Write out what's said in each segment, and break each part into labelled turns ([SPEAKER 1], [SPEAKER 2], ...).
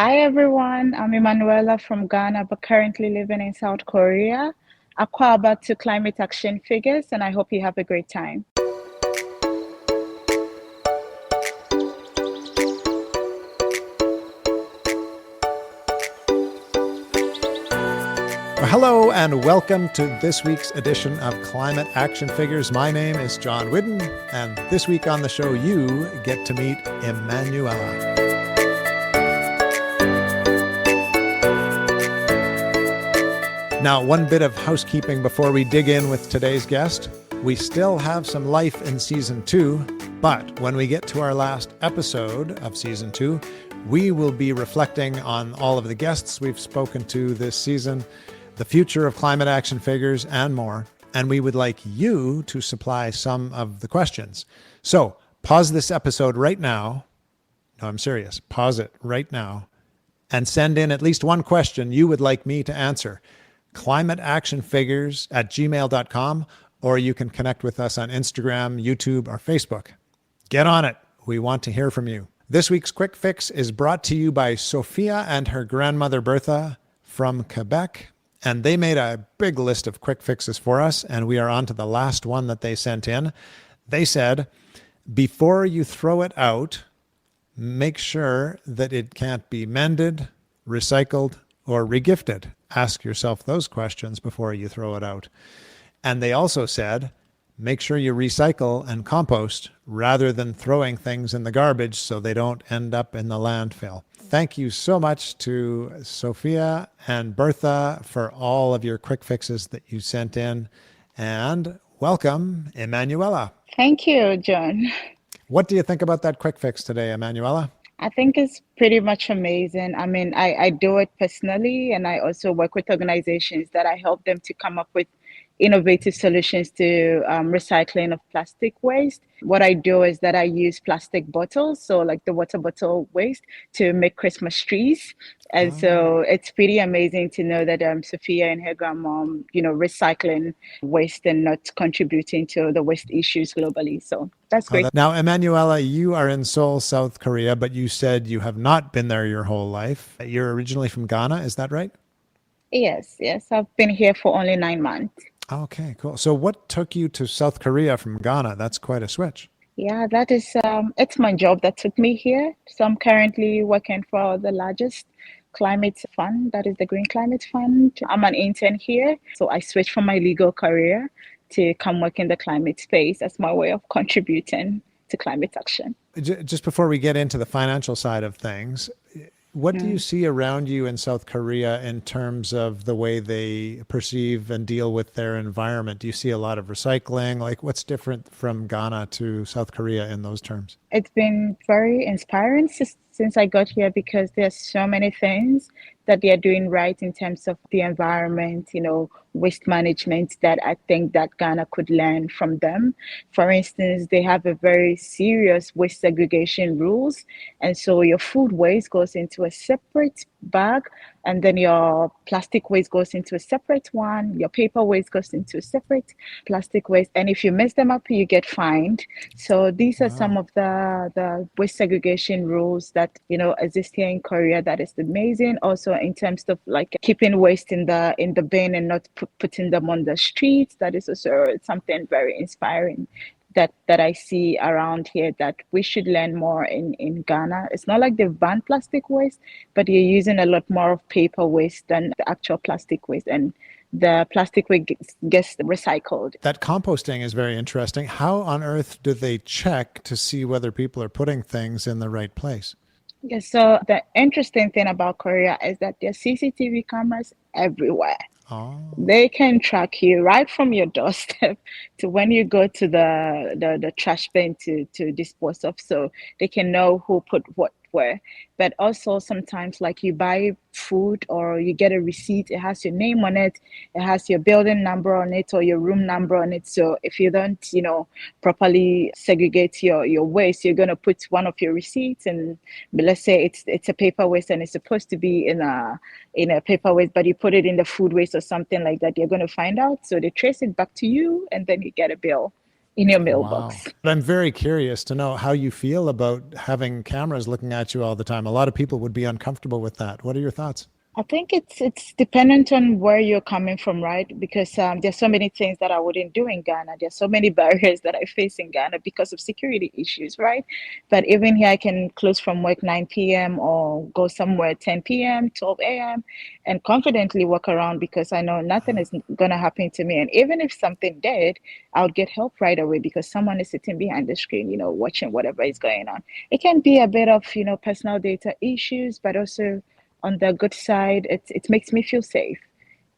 [SPEAKER 1] Hi everyone, I'm Emmanuella from Ghana, but currently living in South Korea. Aquaba to climate action figures, and I hope you have a great time.
[SPEAKER 2] Hello and welcome to this week's edition of Climate Action Figures. My name is John Whidden, and this week on the show you get to meet Emmanuella. Now, one bit of housekeeping before we dig in with today's guest. We still have some life in Season 2, but when we get to our last episode of Season 2, we will be reflecting on all of the guests we've spoken to this season, the future of Climate Action Figures, and more. And we would like you to supply some of the questions. So pause this episode right now. No, I'm serious. Pause it right now and send in at least one question you would like me to answer. climateactionfigures@gmail.com, or you can connect with us on Instagram, YouTube, or Facebook. Get on it. We want to hear from you. This week's Quick Fix is brought to you by Sophia and her grandmother Bertha from Quebec. And they made a big list of quick fixes for us, and we are on to the last one that they sent in. They said, before you throw it out, make sure that it can't be mended, recycled, or regifted. Ask yourself those questions before you throw it out. And they also said, make sure you recycle and compost rather than throwing things in the garbage so they don't end up in the landfill. Thank you so much to Sophia and Bertha for all of your quick fixes that you sent in. And welcome, Emmanuella.
[SPEAKER 1] Thank you, John.
[SPEAKER 2] What do you think about that quick fix today, Emmanuella?
[SPEAKER 1] I think it's pretty much amazing. I mean, I do it personally, and I also work with organizations that I help them to come up with innovative solutions to recycling of plastic waste. What I do is that I use plastic bottles, so like the water bottle waste, to make Christmas trees. And so it's pretty amazing to know that Sophia and her grandmom, recycling waste and not contributing to the waste issues globally. So that's great.
[SPEAKER 2] Now, Emmanuella, you are in Seoul, South Korea, but you said you have not been there your whole life. You're originally from Ghana, is that right?
[SPEAKER 1] Yes. I've been here for only 9 months.
[SPEAKER 2] Okay, cool. So what took you to South Korea from Ghana? That's quite a switch.
[SPEAKER 1] Yeah, that is, it's my job that took me here. So I'm currently working for the largest climate fund, that is the Green Climate Fund. I'm an intern here. So I switched from my legal career to come work in the climate space as my way of contributing to climate action.
[SPEAKER 2] Just before we get into the financial side of things, what do you see around you in South Korea in terms of the way they perceive and deal with their environment? Do you see a lot of recycling? Like, what's different from Ghana to South Korea in those terms?
[SPEAKER 1] It's been very inspiring since I got here because there's so many things that they are doing right in terms of the environment, waste management that I think that Ghana could learn from them. For instance, they have a very serious waste segregation rules. And so your food waste goes into a separate bag, and then your plastic waste goes into a separate one. Your paper waste goes into a separate plastic waste. And if you mess them up, you get fined. So these are some of the waste segregation rules that, exist here in Korea. That is amazing. Also, in terms of like keeping waste in the bin and not putting them on the streets, that is also something very inspiring that I see around here that we should learn more in Ghana. It's not like they've banned plastic waste, but you're using a lot more of paper waste than the actual plastic waste, and the plastic waste gets recycled.
[SPEAKER 2] That composting is very interesting. How on earth do they check to see whether people are putting things in the right place?
[SPEAKER 1] Yeah, so the interesting thing about Korea is that there's CCTV cameras everywhere.
[SPEAKER 2] Oh.
[SPEAKER 1] They can track you right from your doorstep to when you go to the trash bin to dispose of. So they can know who put what where. But also sometimes like you buy food or you get a receipt, it has your name on it, it has your building number on it or your room number on it. So if you don't, properly segregate your waste, you're gonna put one of your receipts and let's say it's a paper waste and it's supposed to be in a paper waste, but you put it in the food waste or something like that, you're gonna find out. So they trace it back to you and then you get a bill. in your
[SPEAKER 2] Wow.
[SPEAKER 1] mailbox.
[SPEAKER 2] But I'm very curious to know how you feel about having cameras looking at you all the time. A lot of people would be uncomfortable with that. What are your thoughts?
[SPEAKER 1] I think it's dependent on where you're coming from, right? Because there's so many things that I wouldn't do in Ghana. There's so many barriers that I face in Ghana because of security issues, right? But even here, I can close from work 9 p.m. or go somewhere 10 p.m., 12 a.m. and confidently walk around because I know nothing is gonna happen to me. And even if something did, I would get help right away because someone is sitting behind the screen, watching whatever is going on. It can be a bit of, personal data issues, but also on the good side, it makes me feel safe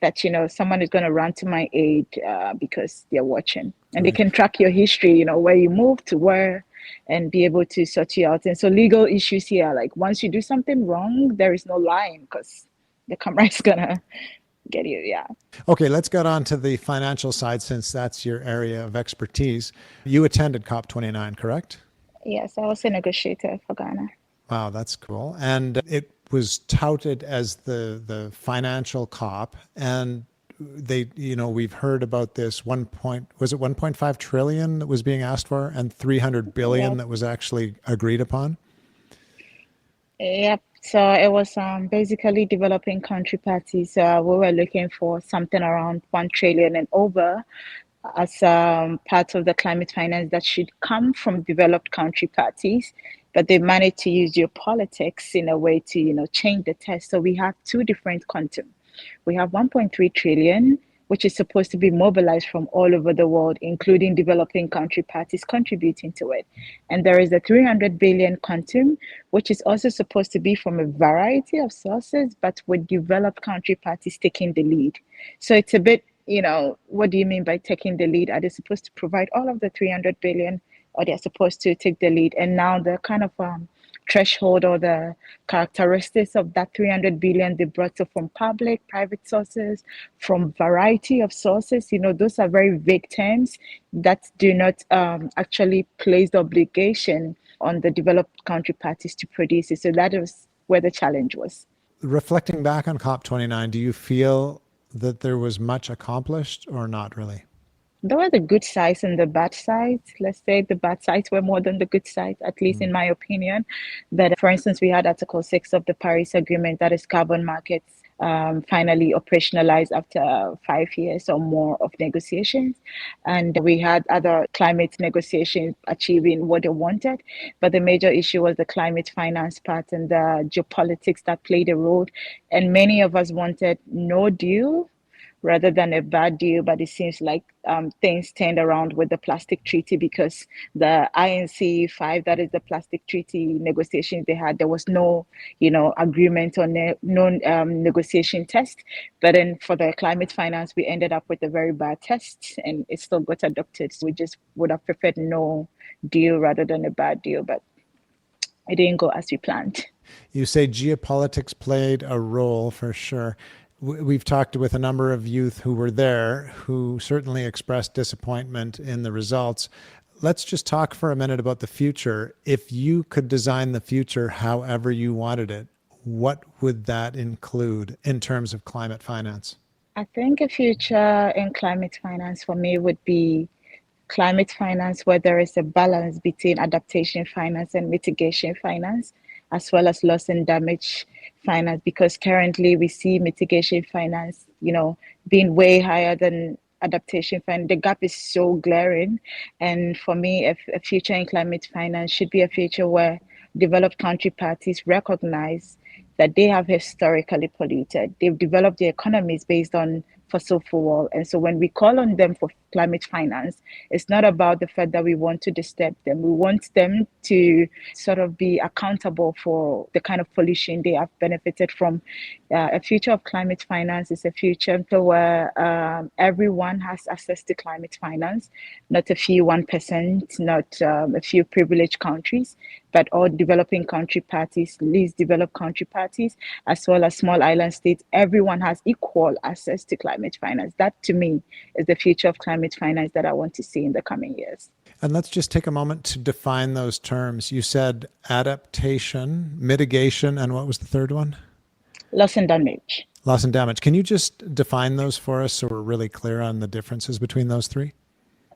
[SPEAKER 1] that someone is going to run to my aid because they're watching and they
[SPEAKER 2] Right.
[SPEAKER 1] can track your history, where you moved to where, and be able to sort you out. And so legal issues here, like once you do something wrong, there is no lying because the camera is gonna get you. Yeah.
[SPEAKER 2] Okay, let's get on to the financial side since that's your area of expertise. You attended COP29, correct?
[SPEAKER 1] Yes, I was a negotiator for Ghana.
[SPEAKER 2] Wow, that's cool. And it was touted as the financial COP, and we've heard about this 1.5 trillion that was being asked for and 300 billion
[SPEAKER 1] Yep.
[SPEAKER 2] that was actually agreed upon.
[SPEAKER 1] Yep. So it was basically developing country parties. We were looking for something around 1 trillion and over as part of the climate finance that should come from developed country parties, but they managed to use geopolitics in a way to, change the test. So we have two different quantum. We have 1.3 trillion, which is supposed to be mobilized from all over the world, including developing country parties contributing to it. And there is a 300 billion quantum, which is also supposed to be from a variety of sources, but with developed country parties taking the lead. So it's a bit, what do you mean by taking the lead? Are they supposed to provide all of the 300 billion, or they're supposed to take the lead? And now the kind of threshold or the characteristics of that 300 billion they brought to from public, private sources, from variety of sources, those are very vague terms that do not actually place the obligation on the developed country parties to produce it. So that was where the challenge was.
[SPEAKER 2] Reflecting back on COP29, do you feel that there was much accomplished or not really?
[SPEAKER 1] There were the good sides and the bad sides. Let's say the bad sides were more than the good sides, at least in my opinion. But for instance, we had Article 6 of the Paris Agreement, that is carbon markets, finally operationalized after 5 years or more of negotiations. And we had other climate negotiations achieving what they wanted. But the major issue was the climate finance part and the geopolitics that played a role. And many of us wanted no deal rather than a bad deal. But it seems like things turned around with the plastic treaty because the INC 5, that is the plastic treaty negotiations they had, there was no, agreement on no negotiation test. But then for the climate finance, we ended up with a very bad test and it still got adopted. So we just would have preferred no deal rather than a bad deal, but it didn't go as we planned.
[SPEAKER 2] You say geopolitics played a role for sure. We've talked with a number of youth who were there who certainly expressed disappointment in the results. Let's just talk for a minute about the future. If you could design the future however you wanted it, what would that include in terms of climate finance?
[SPEAKER 1] I think a future in climate finance for me would be climate finance where there is a balance between adaptation finance and mitigation finance, as well as loss and damage finance, because currently we see mitigation finance, being way higher than adaptation finance. The gap is so glaring. And for me, a future in climate finance should be a future where developed country parties recognize that they have historically polluted. They've developed their economies based on fossil fuel. And so when we call on them for climate finance, it's not about the fact that we want to disturb them. We want them to sort of be accountable for the kind of pollution they have benefited from. A future of climate finance is a future where everyone has access to climate finance, not a few 1%, not a few privileged countries, but all developing country parties, least developed country parties, as well as small island states. Everyone has equal access to climate finance. That, to me, is the future of climate finance that I want to see in the coming years.
[SPEAKER 2] And let's just take a moment to define those terms. You said adaptation, mitigation, and what was the third one?
[SPEAKER 1] Loss and damage.
[SPEAKER 2] Loss and damage. Can you just define those for us so we're really clear on the differences between those three?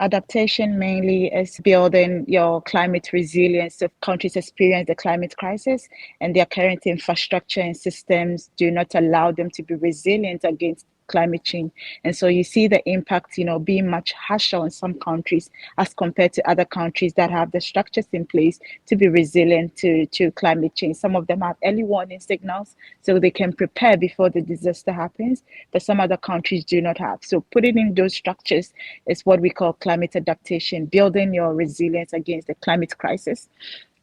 [SPEAKER 1] Adaptation mainly is building your climate resilience. If countries experience the climate crisis and their current infrastructure and systems do not allow them to be resilient against climate change. And so you see the impact, being much harsher on some countries as compared to other countries that have the structures in place to be resilient to climate change. Some of them have early warning signals so they can prepare before the disaster happens, but some other countries do not have. So putting in those structures is what we call climate adaptation, building your resilience against the climate crisis.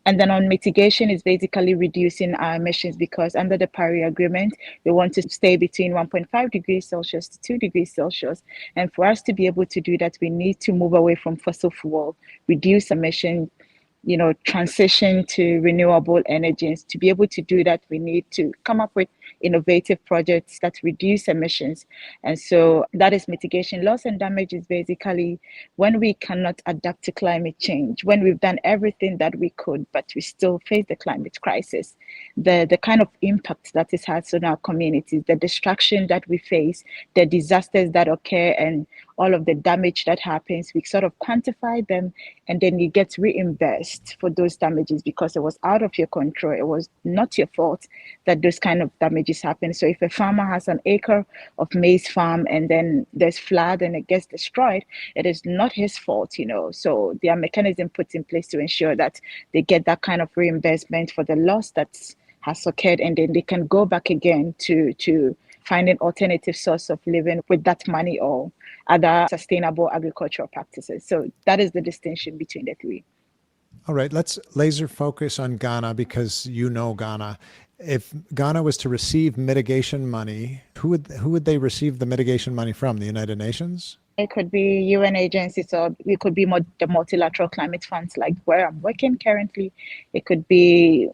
[SPEAKER 1] And then on mitigation is basically reducing our emissions because under the Paris Agreement, we want to stay between 1.5 degrees Celsius to 2 degrees Celsius. And for us to be able to do that, we need to move away from fossil fuel, reduce emissions, transition to renewable energies. To be able to do that, we need to come up with innovative projects that reduce emissions. And so that is mitigation. Loss and damage is basically when we cannot adapt to climate change, when we've done everything that we could, but we still face the climate crisis, the kind of impact that it has on our communities, the destruction that we face, the disasters that occur, and all of the damage that happens, we sort of quantify them and then you get reimbursed for those damages because it was out of your control. It was not your fault that those kind of damages happen. So if a farmer has an acre of maize farm and then there's flood and it gets destroyed, it is not his fault. So there are mechanisms put in place to ensure that they get that kind of reimbursement for the loss that has occurred, and then they can go back again to find an alternative source of living with that money or other sustainable agricultural practices. So that is the distinction between the three.
[SPEAKER 2] All right, let's laser focus on Ghana because you know Ghana. If Ghana was to receive mitigation money, who would they receive the mitigation money from? The United Nations?
[SPEAKER 1] It could be UN agencies or it could be the multilateral climate funds like where I'm working currently. It could be,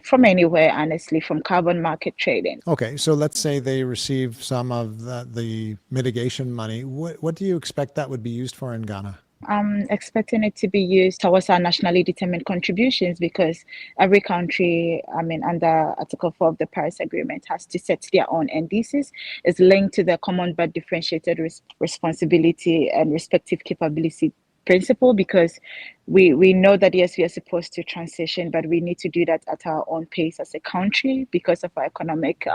[SPEAKER 1] from anywhere, honestly, from carbon market trading.
[SPEAKER 2] Okay, so let's say they receive some of the mitigation money. What do you expect that would be used for in Ghana?
[SPEAKER 1] I'm expecting it to be used towards our nationally determined contributions because every country, under Article 4 of the Paris Agreement, has to set their own NDCs. It's linked to the common but differentiated responsibility and respective capability principle because we know that yes, we are supposed to transition, but we need to do that at our own pace as a country because of our economic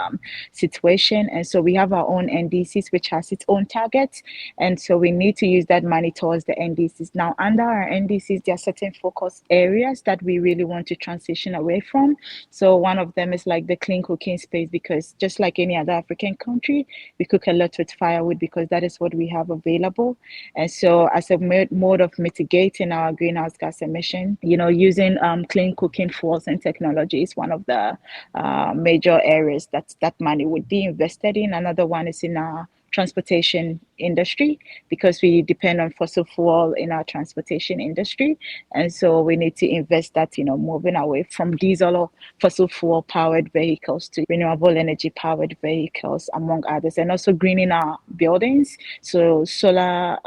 [SPEAKER 1] situation. And so we have our own NDCs, which has its own targets. And so we need to use that money towards the NDCs. Now, under our NDCs, there are certain focus areas that we really want to transition away from. So one of them is like the clean cooking space, because just like any other African country, we cook a lot with firewood because that is what we have available. And so as a mode of mitigating our greenhouse gas emission, using clean cooking fuels and technology is one of the major areas that money would be invested in. Another one is in our transportation industry because we depend on fossil fuel in our transportation industry. And so we need to invest that, moving away from diesel or fossil fuel powered vehicles to renewable energy powered vehicles, among others, and also greening our buildings. So solar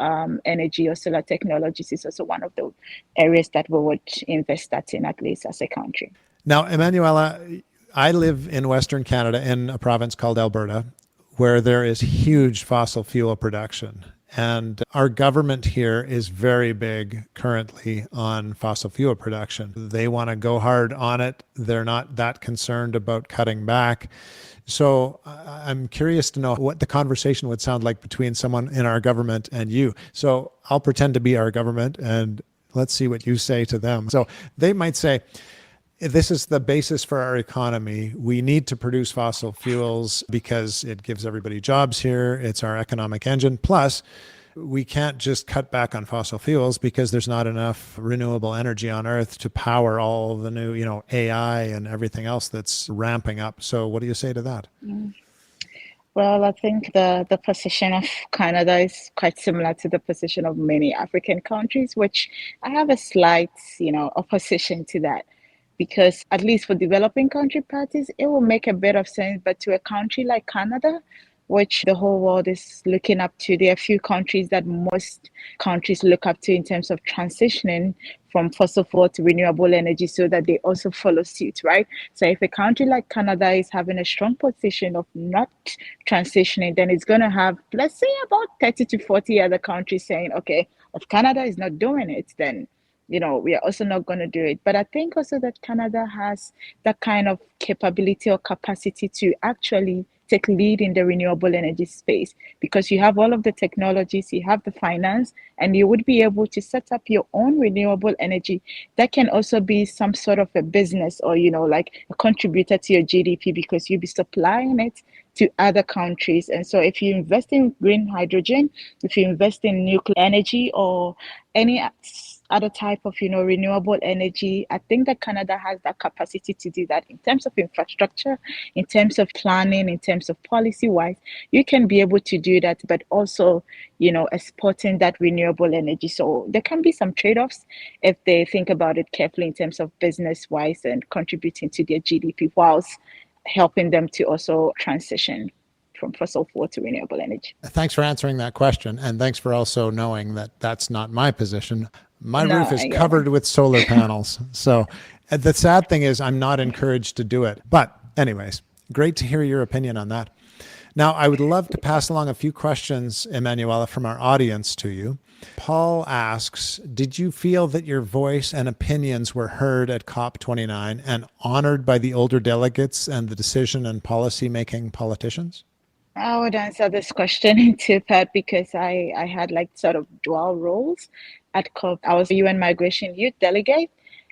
[SPEAKER 1] energy or solar technologies is also one of the areas that we would invest that in, at least as a country.
[SPEAKER 2] Now, Emmanuella, I live in Western Canada in a province called Alberta, where there is huge fossil fuel production. And our government here is very big currently on fossil fuel production. They want to go hard on it. They're not that concerned about cutting back. So I'm curious to know what the conversation would sound like between someone in our government and you. So I'll pretend to be our government and let's see what you say to them. So they might say, this is the basis for our economy. We need to produce fossil fuels because it gives everybody jobs here. It's our economic engine. Plus, we can't just cut back on fossil fuels because there's not enough renewable energy on Earth to power all the new, AI and everything else that's ramping up. So what do you say to that?
[SPEAKER 1] Well, I think the position of Canada is quite similar to the position of many African countries, which I have a slight, opposition to that. Because at least for developing country parties, it will make a bit of sense. But to a country like Canada, which the whole world is looking up to, there are a few countries that most countries look up to in terms of transitioning from fossil fuel to renewable energy so that they also follow suit, right? So if a country like Canada is having a strong position of not transitioning, then it's going to have, let's say, about 30 to 40 other countries saying, okay, If Canada is not doing it, then we are also not going to do it. But I think also that Canada has that kind of capability or capacity to actually take lead in the renewable energy space, because you have all of the technologies, you have the finance, and you would be able to set up your own renewable energy that can also be some sort of a business, or like a contributor to your GDP, because you'll be supplying it to other countries. And so if you invest in green hydrogen, if you invest in nuclear energy or any other type of renewable energy, I think that Canada has that capacity to do that in terms of infrastructure, in terms of planning, in terms of policy wise. You can be able to do that, but also exporting that renewable energy. So there can be some trade-offs if they think about it carefully in terms of business wise and contributing to their GDP, whilst helping them to also transition from fossil fuel to renewable energy.
[SPEAKER 2] Thanks for answering that question. And thanks for also knowing that that's not my position. My
[SPEAKER 1] No,
[SPEAKER 2] roof is
[SPEAKER 1] I get it.
[SPEAKER 2] covered with solar panels. So the sad thing is, I'm not encouraged to do it. But, anyways, great to hear your opinion on that. Now, I would love to pass along a few questions, Emmanuella, from our audience to you. Paul asks, did you feel that your voice and opinions were heard at COP29 and honored by the older delegates and the decision and policy-making politicians?
[SPEAKER 1] I would answer this question in two parts, because I had like sort of dual roles at COP. I was a UN Migration Youth Delegate,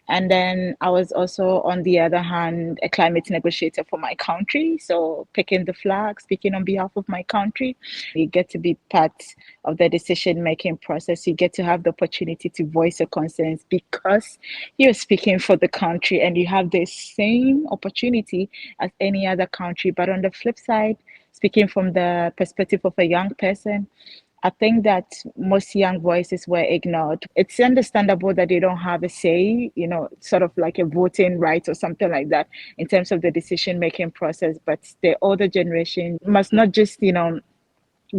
[SPEAKER 1] and then I was also, on the other hand, a climate negotiator for my country. So picking the flag, speaking on behalf of my country, you get to be part of the decision making process. You get to have the opportunity to voice your concerns because you're speaking for the country, and you have the same opportunity as any other country. But on the flip side, speaking from the perspective of a young person, I think that most young voices were ignored. It's understandable that they don't have a say, sort of like a voting right or something like that in terms of the decision making process. But the older generation must not just,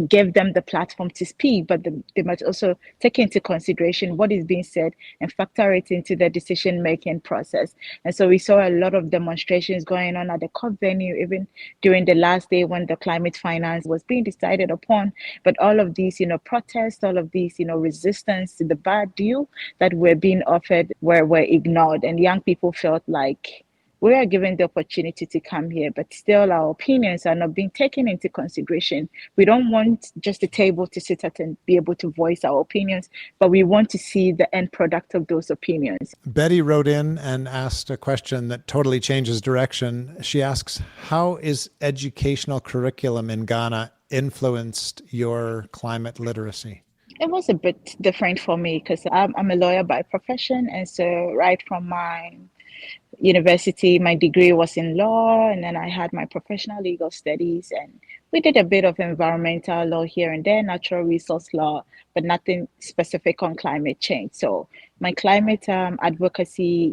[SPEAKER 1] give them the platform to speak, but they must also take into consideration what is being said and factor it into the decision making process. And so we saw a lot of demonstrations going on at the COP venue, even during the last day when the climate finance was being decided upon. But all of these, protests, all of these, resistance to the bad deal that were being offered were ignored. And young people felt like we are given the opportunity to come here, but still our opinions are not being taken into consideration. We don't want just a table to sit at and be able to voice our opinions, but we want to see the end product of those opinions.
[SPEAKER 2] Betty wrote in and asked a question that totally changes direction. She asks, how is educational curriculum in Ghana influenced your climate literacy?
[SPEAKER 1] It was a bit different for me because I'm a lawyer by profession. And so right from my university, my degree was in law, and then I had my professional legal studies, and we did a bit of environmental law here and there, natural resource law, but nothing specific on climate change. So my climate advocacy,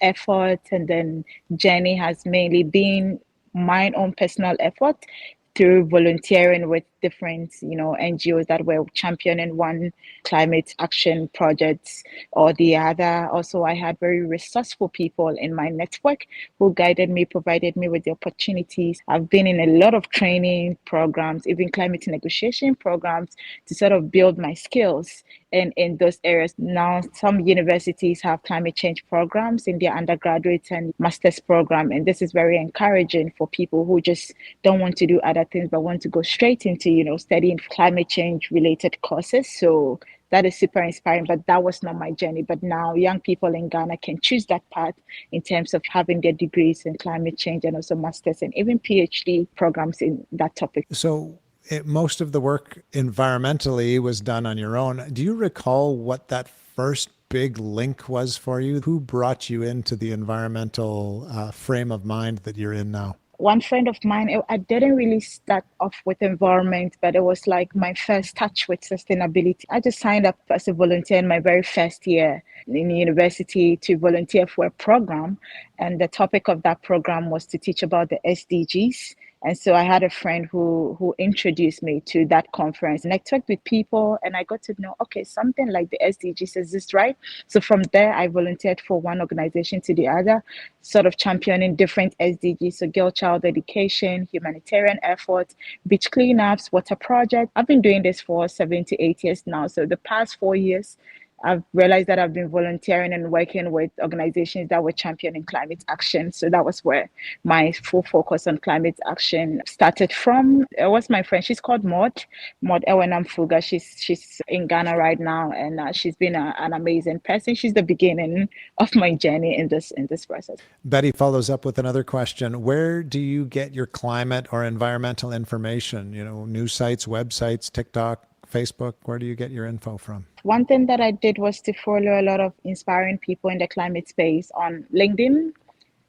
[SPEAKER 1] effort and then journey has mainly been my own personal effort through volunteering with different, NGOs that were championing one climate action projects or the other. Also, I had very resourceful people in my network who guided me, provided me with the opportunities. I've been in a lot of training programs, even climate negotiation programs, to sort of build my skills in those areas. Now, some universities have climate change programs in their undergraduate and master's program, and this is very encouraging for people who just don't want to do other things but want to go straight into studying climate change related courses. So that is super inspiring, but that was not my journey. But now young people in Ghana can choose that path in terms of having their degrees in climate change and also masters and even PhD programs in that topic.
[SPEAKER 2] So most of the work environmentally was done on your own. Do you recall what that first big link was for you? Who brought you into the environmental frame of mind that you're in now?
[SPEAKER 1] One friend of mine, I didn't really start off with environment, but it was like my first touch with sustainability. I just signed up as a volunteer in my very first year in university to volunteer for a program. And the topic of that program was to teach about the SDGs And so I had a friend who introduced me to that conference, and I talked with people and I got to know, okay, something like the SDGs is this, right? So from there, I volunteered for one organization to the other, sort of championing different SDGs. So girl child education, humanitarian efforts, beach cleanups, water project. I've been doing this for 7 to 8 years now. So the past 4 years, I've realized that I've been volunteering and working with organizations that were championing climate action. So that was where my full focus on climate action started from. It was my friend. She's called Maud Ewenam Fuga. She's in Ghana right now, and she's been an amazing person. She's the beginning of my journey in this process.
[SPEAKER 2] Betty follows up with another question. Where do you get your climate or environmental information? News sites, websites, TikTok, Facebook? Where do you get your info from?
[SPEAKER 1] One thing that I did was to follow a lot of inspiring people in the climate space on LinkedIn.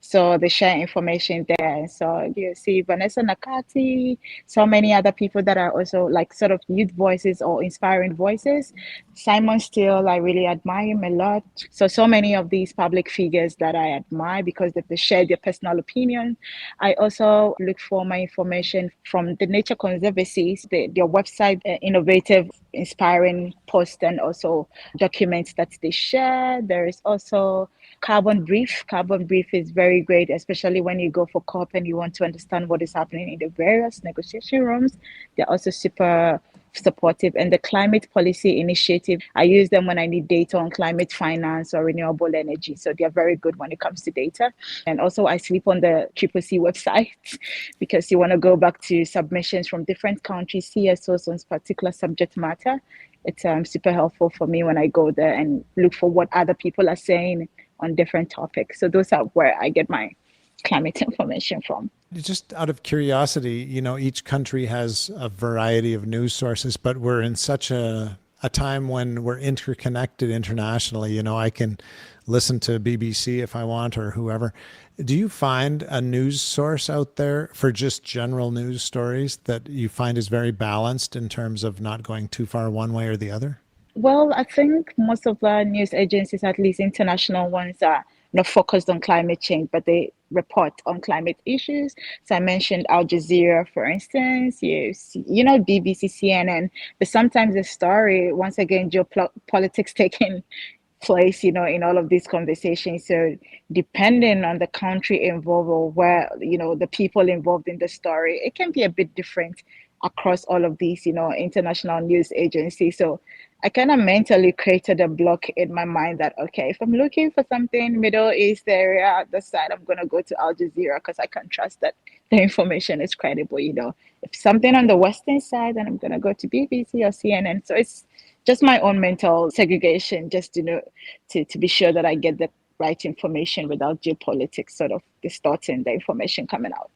[SPEAKER 1] So they share information there. So you see Vanessa Nakati, so many other people that are also like sort of youth voices or inspiring voices. Simon Steele, I really admire him a lot. So many of these public figures that I admire because they share their personal opinion. I also look for my information from the Nature Conservancies, their website, innovative, inspiring posts and also documents that they share. There is also Carbon Brief. Carbon Brief is very great, especially when you go for COP and you want to understand what is happening in the various negotiation rooms. They're also super supportive. And the Climate Policy Initiative, I use them when I need data on climate finance or renewable energy. So they're very good when it comes to data. And also I sleep on the CCC website because you want to go back to submissions from different countries, CSOs on particular subject matter. It's super helpful for me when I go there and look for what other people are saying on different topics. So those are where I get my climate information from.
[SPEAKER 2] Just out of curiosity, each country has a variety of news sources, but we're in such a time when we're interconnected internationally. I can listen to BBC if I want or whoever. Do you find a news source out there for just general news stories that you find is very balanced in terms of not going too far one way or the other?
[SPEAKER 1] Well, I think most of the news agencies, at least international ones, are not focused on climate change, but they report on climate issues. So I mentioned Al Jazeera, for instance, BBC, CNN, but sometimes the story, once again, geopolitics taking place, in all of these conversations. So depending on the country involved or where, the people involved in the story, it can be a bit different across all of these, international news agencies. So I kind of mentally created a block in my mind that, okay, if I'm looking for something Middle East area, the side, I'm going to go to Al Jazeera because I can trust that the information is credible. If something on the Western side, then I'm going to go to BBC or CNN. So it's just my own mental segregation, just to be sure that I get the right information without geopolitics sort of distorting the information coming out.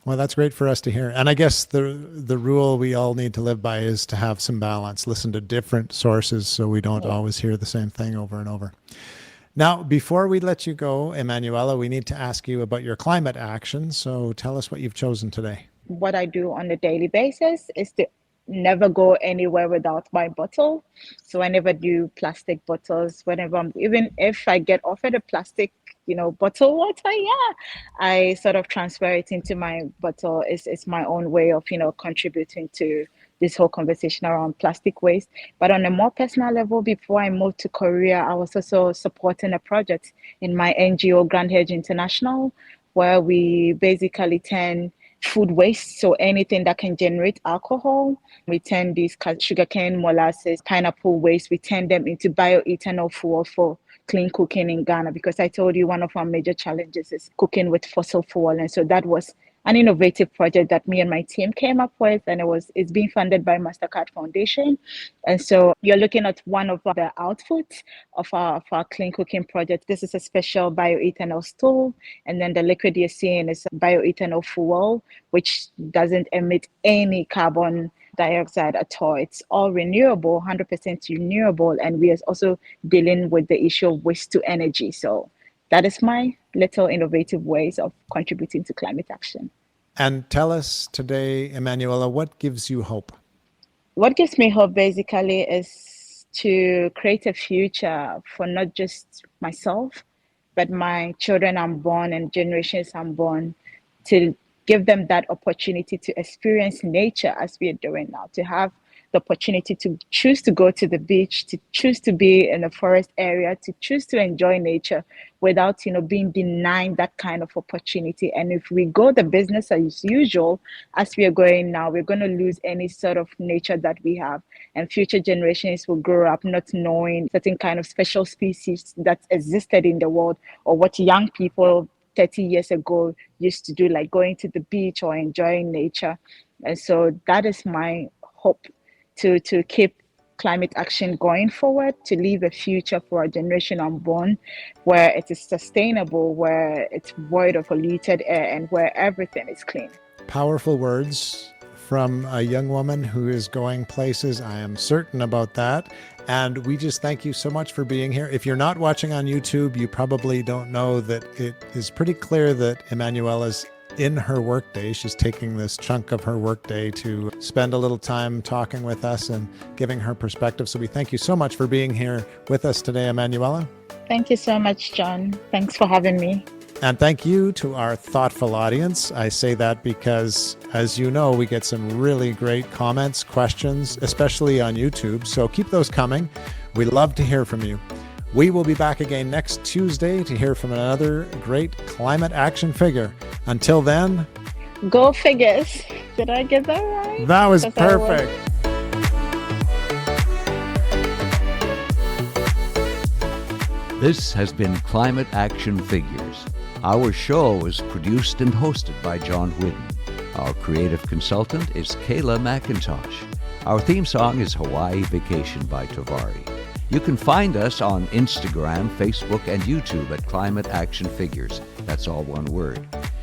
[SPEAKER 2] Well, that's great for us to hear. And I guess the rule we all need to live by is to have some balance, listen to different sources so we don't always hear the same thing over and over. Now, before we let you go, Emmanuella, we need to ask you about your climate action. So tell us what you've chosen today.
[SPEAKER 1] What I do on a daily basis is to never go anywhere without my bottle. So I never do plastic bottles. Even if I get offered a plastic, bottle water, yeah, I sort of transfer it into my bottle. It's my own way of, contributing to this whole conversation around plastic waste. But on a more personal level, before I moved to Korea, I was also supporting a project in my NGO, Grand Hedge International, where we basically turn food waste, so anything that can generate alcohol, we turn these sugarcane, molasses, pineapple waste, we turn them into bioethanol fuel for clean cooking in Ghana, because I told you one of our major challenges is cooking with fossil fuel. And so that was an innovative project that me and my team came up with, and it's being funded by Mastercard Foundation. And so you're looking at one of the outputs of our clean cooking project. This is a special bioethanol stove, and then the liquid you're seeing is bioethanol fuel, which doesn't emit any carbon dioxide at all. It's all renewable, 100% renewable, and we are also dealing with the issue of waste to energy. So that is my little innovative ways of contributing to climate action.
[SPEAKER 2] And tell us today, Emmanuella, what gives you hope?
[SPEAKER 1] What gives me hope basically is to create a future for not just myself, but my children unborn and generations unborn, to give them that opportunity to experience nature as we are doing now, to have the opportunity to choose to go to the beach, to choose to be in a forest area, to choose to enjoy nature without, being denied that kind of opportunity. And if we go the business as usual, as we are going now, we're going to lose any sort of nature that we have. And future generations will grow up not knowing certain kind of special species that existed in the world, or what young people 30 years ago used to do, like going to the beach or enjoying nature. And so that is my hope, to keep climate action going forward, to leave a future for a generation unborn where it is sustainable, where it's void of polluted air, and where everything is clean.
[SPEAKER 2] Powerful words from a young woman who is going places. I am certain about that. And we just thank you so much for being here. If you're not watching on YouTube, you probably don't know that it is pretty clear that Emmanuella's in her workday. She's taking this chunk of her workday to spend a little time talking with us and giving her perspective. So we thank you so much for being here with us today, Emmanuella.
[SPEAKER 1] Thank you so much, John. Thanks for having me.
[SPEAKER 2] And thank you to our thoughtful audience. I say that because, as you know, we get some really great comments, questions, especially on YouTube. So keep those coming. We love to hear from you. We will be back again next Tuesday to hear from another great climate action figure. Until then,
[SPEAKER 1] go figures. Did I get that right?
[SPEAKER 2] That was perfect.
[SPEAKER 3] This has been Climate Action Figures. Our show is produced and hosted by John Whidden. Our creative consultant is Kayla McIntosh. Our theme song is Hawaii Vacation by Tavari. You can find us on Instagram, Facebook, and YouTube at Climate Action Figures. That's all one word.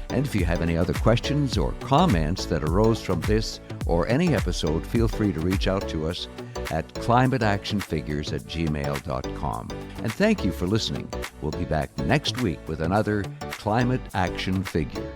[SPEAKER 3] And if you have any other questions or comments that arose from this or any episode, feel free to reach out to us at climateactionfigures@gmail.com. And thank you for listening. We'll be back next week with another Climate Action Figure.